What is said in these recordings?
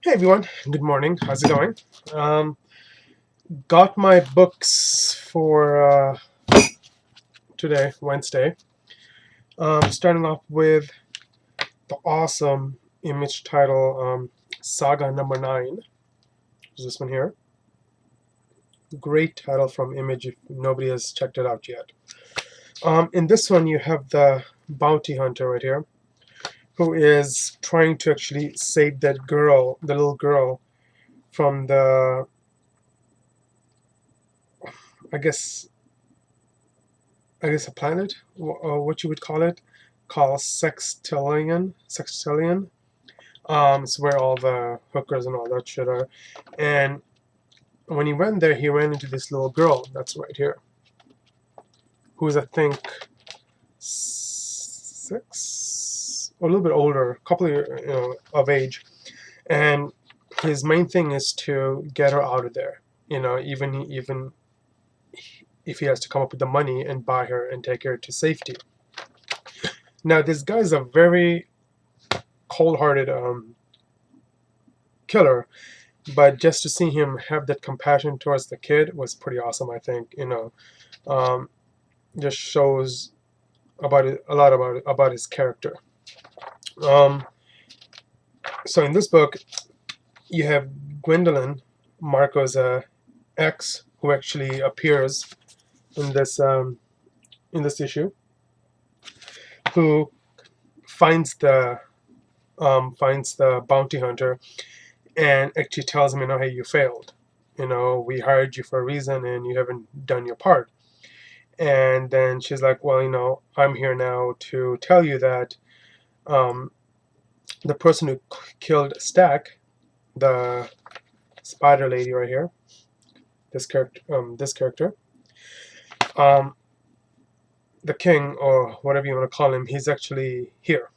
Hey everyone, good morning. How's it going? Um, got my books for today, Wednesday. Starting off with the awesome Image title, Saga number 9. Is this one here? Great title from Image if nobody has checked it out yet. In this one, you have the bounty hunter right here, who is trying to actually save that girl, the little girl, from the, I guess, a planet, or what you would call it, called Sextillion. It's where all the hookers and all that shit are. And when he went there, he ran into this little girl that's right here, who's I think 6 or a little bit older, a couple of of age. And his main thing is to get her out of there. Even if he has to come up with the money and buy her and take her to safety. Now, this guy's a very cold-hearted killer, but just to see him have that compassion towards the kid was pretty awesome. I think um, just shows a lot about his character. Um, so in this book, you have Gwendolyn, Marco's ex, who actually appears in this issue, who finds the bounty hunter and actually tells him, hey, you failed. We hired you for a reason and you haven't done your part. And then she's like, well, I'm here now to tell you that the person who killed Stack, the spider lady right here, this character, um, the king, or whatever you want to call him, he's actually here.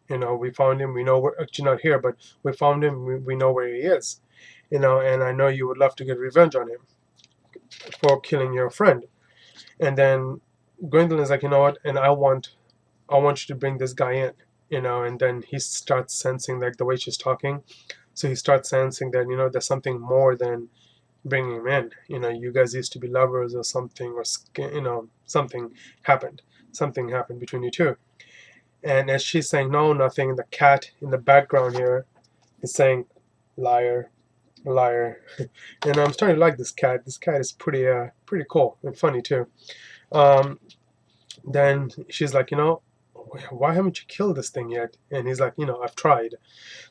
We found him. We know we're actually not here, but we found him. We know where he is. And I know you would love to get revenge on him for killing your friend. And then Gwendolyn's like, you know what? And I want you to bring this guy in. And then he starts sensing, like, the way she's talking. So he starts sensing that, there's something more than bringing him in. You guys used to be lovers or something, or something happened. Something happened between you two. And as she's saying no, nothing, the cat in the background here is saying, liar, liar. And I'm starting to like this cat. This cat is pretty cool and funny too. Um, then she's like, why haven't you killed this thing yet? And he's like, I've tried.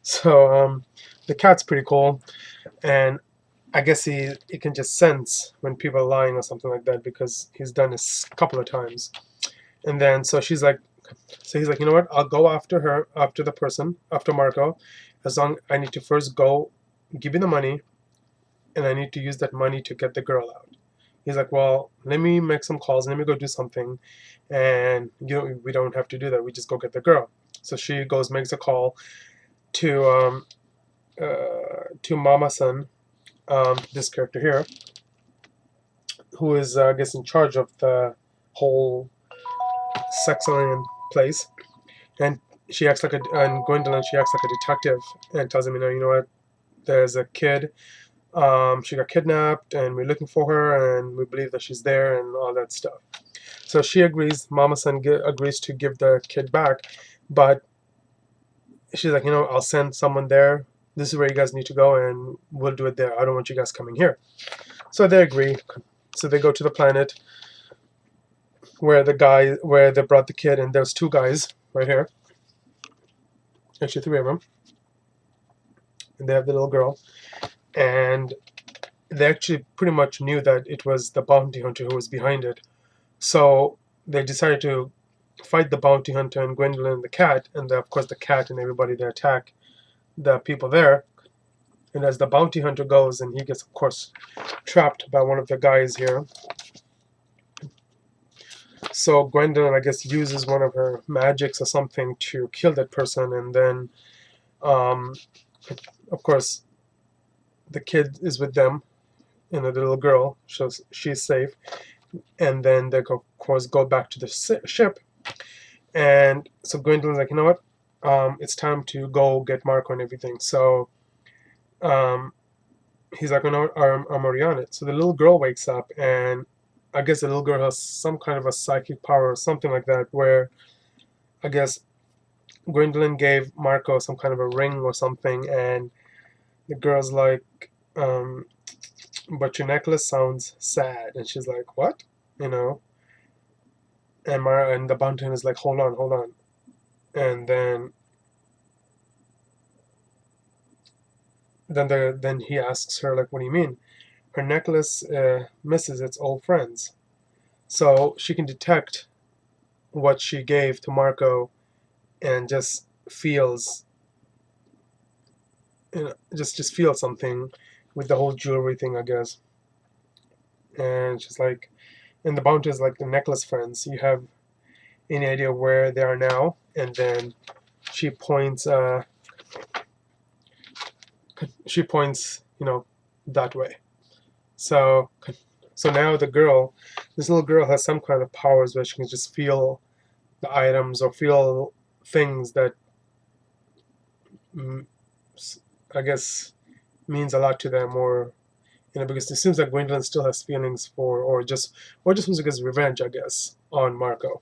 So the cat's pretty cool, and I guess he can just sense when people are lying or something like that, because he's done this a couple of times. And then so he's like, you know what? I'll go after her, after the person, after Marco, as long I need to first go give you the money, and I need to use that money to get the girl out. He's like, well, let me make some calls, let me go do something, and we don't have to do that. We just go get the girl. So she goes, makes a call to Mama-san, this character here, who is, I guess, in charge of the whole Sexilian place, and she acts like and Gwendolyn, she acts like a detective and tells him, you know what, there's a kid. She got kidnapped, and we're looking for her, and we believe that she's there, and all that stuff. So she agrees. Mama-san agrees to give the kid back, but she's like, I'll send someone there. This is where you guys need to go, and we'll do it there. I don't want you guys coming here. So they agree. So they go to the planet where they brought the kid, and there's 2 guys right here. Actually, 3 of them. And they have the little girl. And they actually pretty much knew that it was the bounty hunter who was behind it. So they decided to fight the bounty hunter and Gwendolyn and the cat, and of course the cat and everybody, they attack the people there. And as the bounty hunter goes, and he gets, of course, trapped by one of the guys here. So Gwendolyn, I guess, uses one of her magics or something to kill that person, and then, of course, the kid is with them, and the little girl, so she's safe. And then they, of course, go back to the ship. And so Gwendolyn's like, you know what? It's time to go get Marco and everything. So um, he's like, no, I'm already on it. So the little girl wakes up, and I guess the little girl has some kind of a psychic power or something like that, where I guess Gwendolyn gave Marco some kind of a ring or something, and the girl's like, um, but your necklace sounds sad. And she's like, what? You know? And the Bunting is like, hold on, hold on. And then he asks her, like, what do you mean? Her necklace misses its old friends. So she can detect what she gave to Marco and just feels, just feels something with the whole jewelry thing, I guess. And she's like, and the Bounty is like, the necklace friends, you have any idea where they are now? And then she points, that way. So now this little girl has some kind of powers where she can just feel the items or feel things that, mm, I guess, means a lot to them, or because it seems like Gwendolyn still has feelings for, or just wants to get revenge, I guess, on Marco.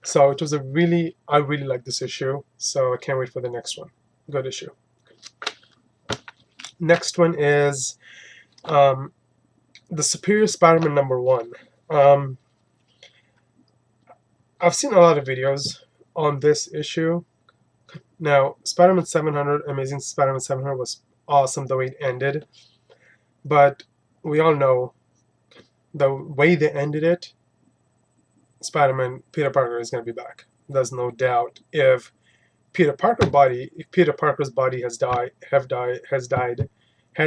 So I really like this issue. So I can't wait for the next one. Good issue. Next one is the Superior Spider-Man #1. I've seen a lot of videos on this issue. Now, Spider-Man 700, Amazing Spider-Man 700 was awesome the way it ended, but we all know the way they ended it, Spider-Man, Peter Parker is going to be back. There's no doubt. If Peter Parker's body had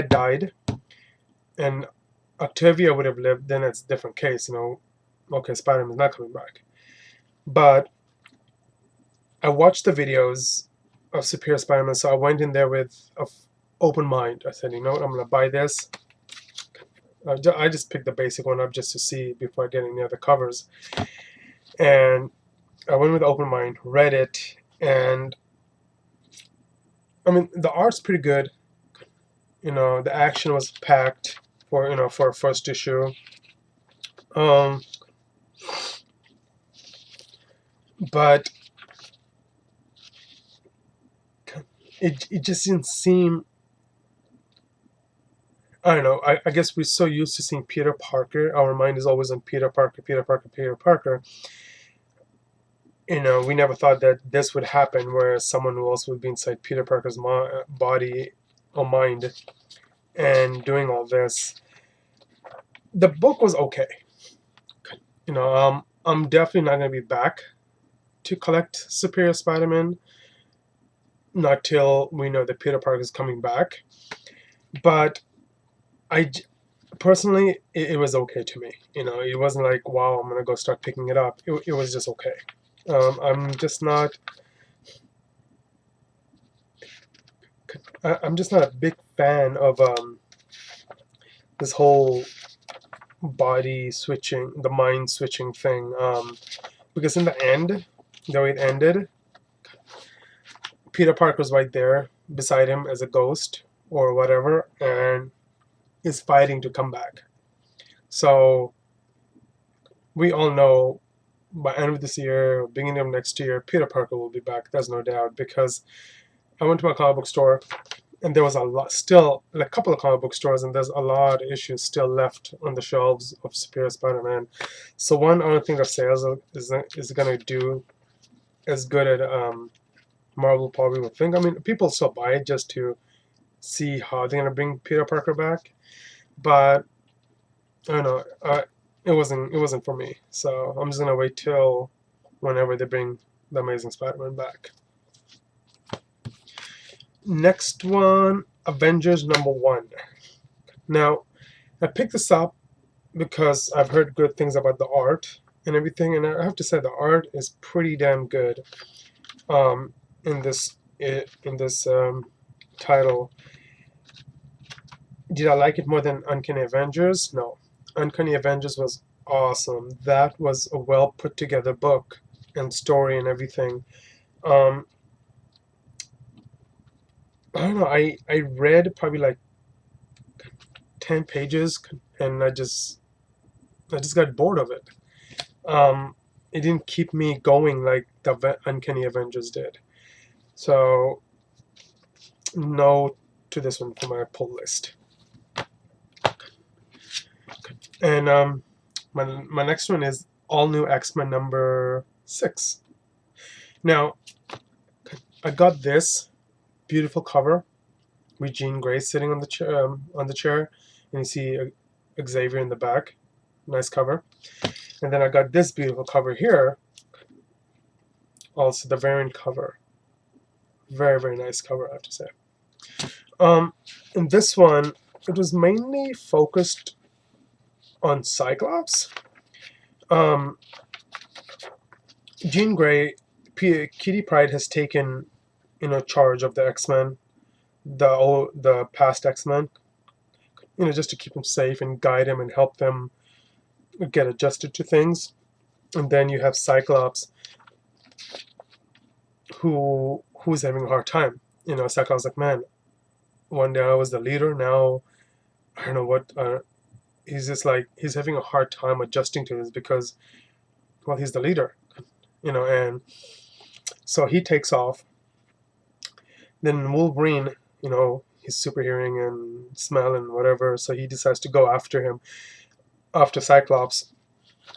died, and Octavia would have lived, then it's a different case. Okay, Spider-Man's not coming back. But I watched the videos of Superior Spider-Man, so I went in there with an open mind. I said, you know what, I'm going to buy this. I just picked the basic one up just to see before I get any other covers. And I went with an open mind, read it, and I mean, the art's pretty good. The action was packed for a first issue. But it just didn't seem. I don't know. I guess we're so used to seeing Peter Parker. Our mind is always on Peter Parker, Peter Parker, Peter Parker. We never thought that this would happen, where someone else would be inside Peter Parker's body or mind and doing all this. The book was okay. I'm definitely not going to be back to collect Superior Spider-Man, not till we know that Peter Parker is coming back. But I personally, it was okay to me. It wasn't like, wow, I'm going to go start picking it up. It was just okay. I'm just not a big fan of this whole body switching, the mind switching thing. Because in the end, the way it ended, Peter Parker's right there beside him as a ghost or whatever, and is fighting to come back. So we all know by end of this year, beginning of next year, Peter Parker will be back. There's no doubt, because I went to my comic book store, and there was a couple of comic book stores, and there's a lot of issues still left on the shelves of Superior Spider-Man. So I don't think the sales is going to do as good at Marvel probably would think. I mean, people still buy it just to see how they're going to bring Peter Parker back, but I don't know. It wasn't for me. So I'm just going to wait till whenever they bring the Amazing Spider-Man back. Next one, Avengers #1. Now, I picked this up because I've heard good things about the art and everything, and I have to say the art is pretty damn good in this title. Did I like it more than Uncanny Avengers? No. Uncanny Avengers was awesome. That was a well put together book and story and everything. I don't know. I read probably like 10 pages, and I just got bored of it. It didn't keep me going like the Uncanny Avengers did. So no to this one for my pull list. And my next one is All New X-Men #6. Now I got this beautiful cover with Jean Grey sitting on the chair, and you see Xavier in the back. Nice cover. And then I got this beautiful cover here, also the variant cover. Very, very nice cover, I have to say. In this one, it was mainly focused on Cyclops. Jean Grey, Kitty Pryde has taken, charge of the X-Men, the past X-Men, just to keep them safe and guide them and help them get adjusted to things. And then you have Cyclops, who's having a hard time. Cyclops is like, man, one day I was the leader, now I don't know what. He's just like, he's having a hard time adjusting to this because, well, he's the leader, and so he takes off. Then Wolverine, he's super hearing and smell and whatever, so he decides to go after Cyclops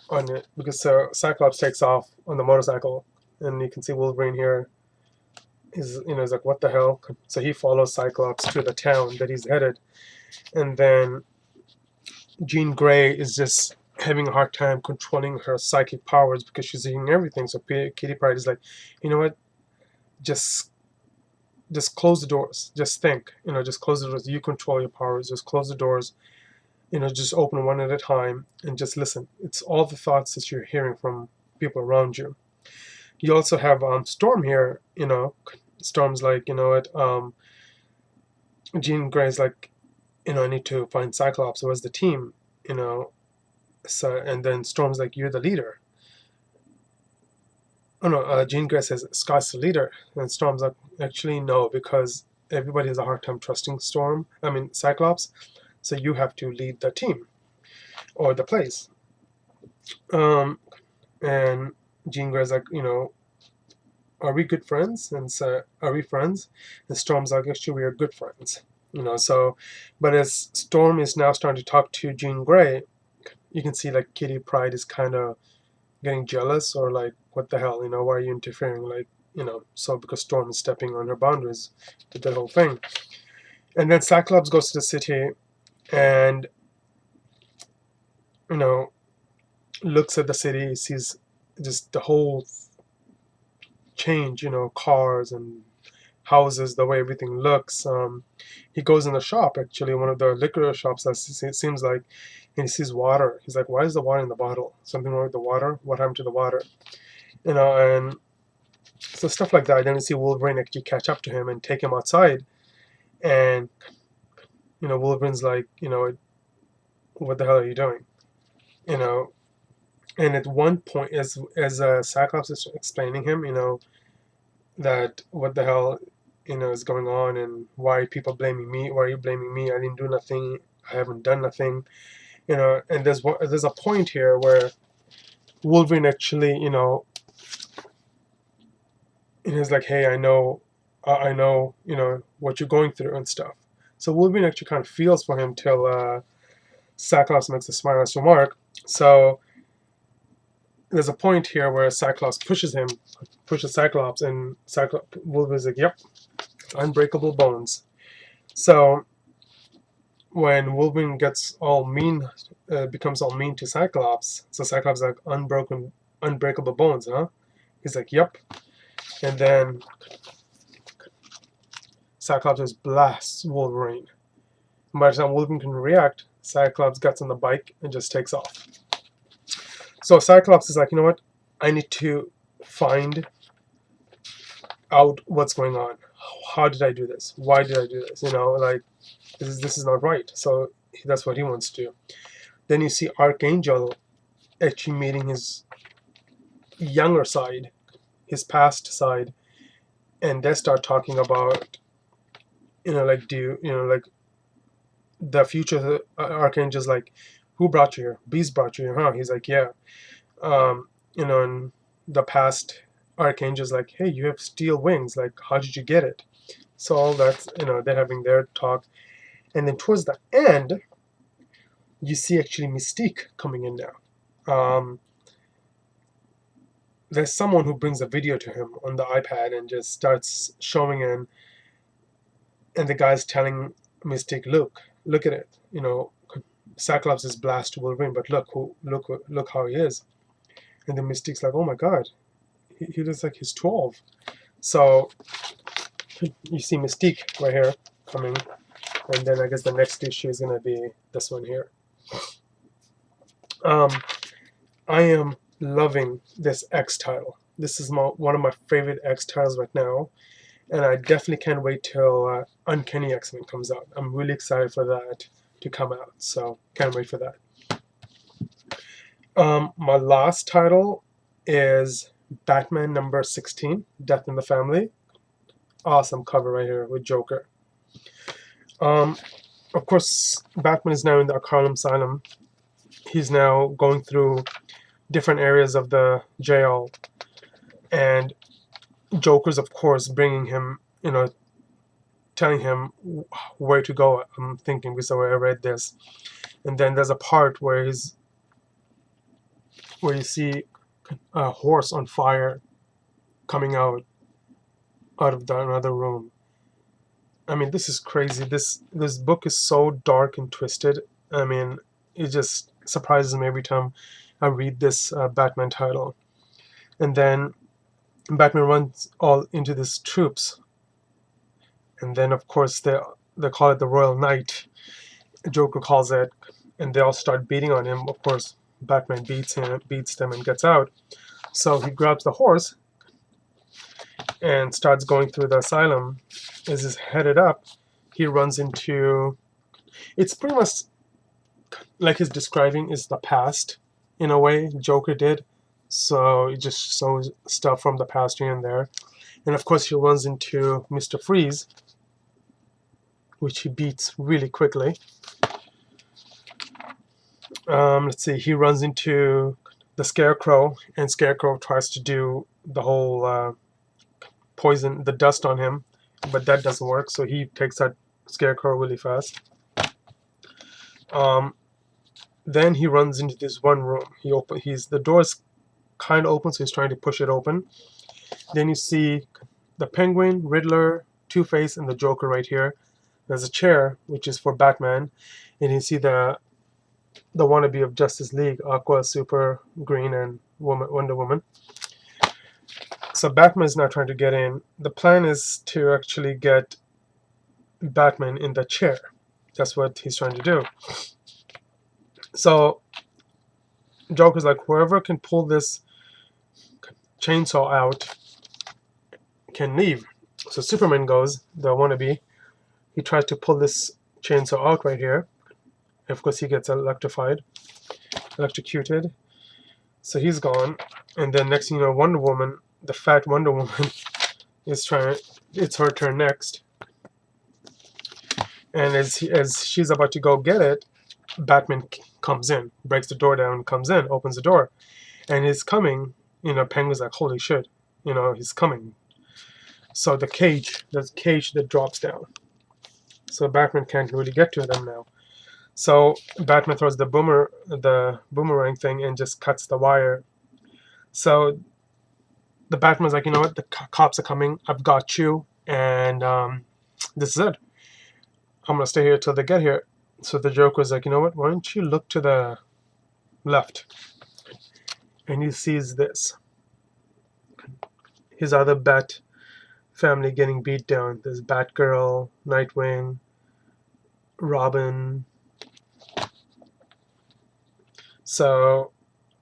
on it, because Cyclops takes off on the motorcycle, and you can see Wolverine here. He's like, what the hell? So he follows Cyclops to the town that he's headed, and then Jean Grey is just having a hard time controlling her psychic powers because she's seeing everything. So Kitty Pryde is like, you know what? Just close the doors. Just think. Just close the doors. You control your powers. Just close the doors. Just open one at a time and just listen. It's all the thoughts that you're hearing from people around you. You also have Storm here. Storm's like, Jean Grey's like, I need to find Cyclops. So as the team, So, and then Storm's like, you're the leader. Oh no, Jean Grey says Scott's the leader, and Storm's like, actually no, because everybody has a hard time trusting Cyclops. So you have to lead the team or the place. And Jean Grey's like, are we good friends? And so, are we friends? And Storm's like, actually, we are good friends. So, but as Storm is now starting to talk to Jean Grey, you can see like Kitty Pryde is kind of getting jealous, or like, what the hell, why are you interfering? Like, so because Storm is stepping on her boundaries to the whole thing. And then Cyclops goes to the city and, looks at the city, sees just the whole change, cars and houses, the way everything looks. He goes in the shop, actually, one of the liquor shops, it seems like, and he sees water. He's like, why is the water in the bottle? Something wrong with the water? What happened to the water? And so stuff like that. Then you see Wolverine actually catch up to him and take him outside. And, Wolverine's like, what the hell are you doing? And at one point, as Cyclops is explaining him, that what the hell, is going on, and why are people blaming me? Why are you blaming me? I didn't do nothing. I haven't done nothing. And there's a point here where Wolverine actually, he's like, hey, I know, what you're going through and stuff. So Wolverine actually kind of feels for him till Cyclops makes a smart remark. So there's a point here where Cyclops pushes Cyclops, and Wolverine's like, yep, unbreakable bones. So when Wolverine gets all mean, becomes all mean to Cyclops, so Cyclops is like, unbreakable bones, huh? He's like, yep. And then Cyclops just blasts Wolverine. And by the time Wolverine can react, Cyclops gets on the bike and just takes off. So Cyclops is like, you know what? I need to find out what's going on. How did I do this? Why did I do this? Like, this is not right. So that's what he wants to do. Then you see Archangel actually meeting his younger side, his past side, and they start talking about like, do like the future archangel's like, who brought you here? Beast brought you here, huh? He's like, yeah. And the past archangel's like, hey, you have steel wings. Like, how did you get it? So all that's, they're having their talk. And then towards the end, you see actually Mystique coming in now. There's someone who brings a video to him on the iPad and just starts showing him, and the guy's telling Mystique, look at it. Cyclops is blast Wolverine, but look how he is. And then Mystique's like, oh my god, he looks like he's 12. So you see Mystique right here coming, and then I guess the next issue is gonna be this one here. I am loving this X title. This is one of my favorite X titles right now, and I definitely can't wait till Uncanny X-Men comes out. I'm really excited for that to come out, so can't wait for that. My last title is Batman number 16, Death in the Family. Awesome cover right here with Joker. Of course, Batman is now in the Arkham Asylum. He's now going through different areas of the jail, and Joker's, of course, bringing him, telling him where to go. I'm thinking, because I read this, and then there's a part where you see a horse on fire coming out of another room. I mean, this is crazy. This book is so dark and twisted. I mean, it just surprises me every time I read this Batman title. And then Batman runs all into these troops, and then of course they call it the Royal Knight. Joker calls it, and they all start beating on him. Of course, Batman beats them, and gets out. So he grabs the horse and starts going through the asylum. As he's headed up, he runs into, it's pretty much like he's describing is the past in a way, Joker did. So he just shows stuff from the past here and there. And of course he runs into Mr. Freeze, which he beats really quickly. Let's see, he runs into the Scarecrow, and Scarecrow tries to do the whole poison, the dust on him, but that doesn't work, so he takes that Scarecrow really fast. Then he runs into this one room. The door's kind of open, so he's trying to push it open. Then you see the Penguin, Riddler, Two-Face, and the Joker right here. There's a chair, which is for Batman, and you see the wannabe of Justice League, Aqua, Super, Green, and Wonder Woman. So Batman is now trying to get in. The plan is to actually get Batman in the chair. That's what he's trying to do. So Joker's like, whoever can pull this chainsaw out can leave. So Superman goes, the wannabe. He tries to pull this chainsaw out right here. Of course, he gets electrocuted. So he's gone. And then next thing you know, Wonder Woman, the fat Wonder Woman, it's her turn next. And as she's about to go get it, Batman comes in, breaks the door down, comes in, opens the door, and he's coming. Penguin's like, holy shit, he's coming. So there's a cage that drops down. So Batman can't really get to them now. So Batman throws the boomerang thing and just cuts the wire. So the Batman's like, you know what, the cops are coming, I've got you, and this is it. I'm gonna stay here till they get here. So the Joker's like, you know what, why don't you look to the left? And he sees this. His other Bat family getting beat down. There's Batgirl, Nightwing, Robin. So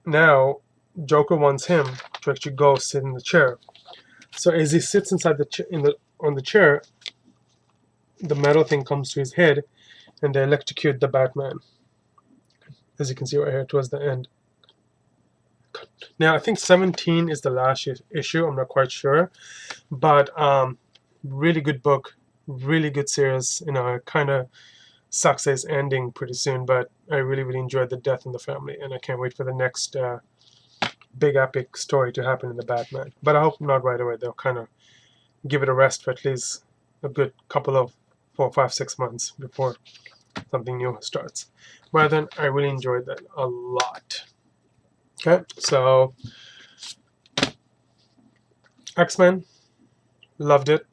now Joker wants him to actually go sit in the chair. So as he sits inside on the chair, the metal thing comes to his head, and they electrocute the Batman. As you can see right here towards the end. Now I think 17 is the last issue. I'm not quite sure, but really good book. Really good series. You know, it kind of sucks that it's ending pretty soon, but I really, really enjoyed the death in the family, and I can't wait for the next big epic story to happen in the Batman. But I hope not right away. They'll kind of give it a rest for at least a good couple of 4, 5, 6 months before something new starts. But then I really enjoyed that a lot. Okay, so X-Men, loved it.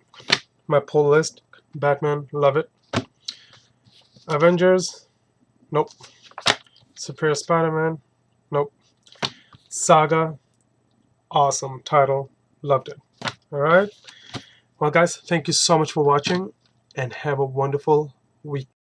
My pull list, Batman, love it. Avengers, nope. Superior Spider-Man, nope. Saga, awesome title, loved it. Alright, well guys, thank you so much for watching, and have a wonderful week.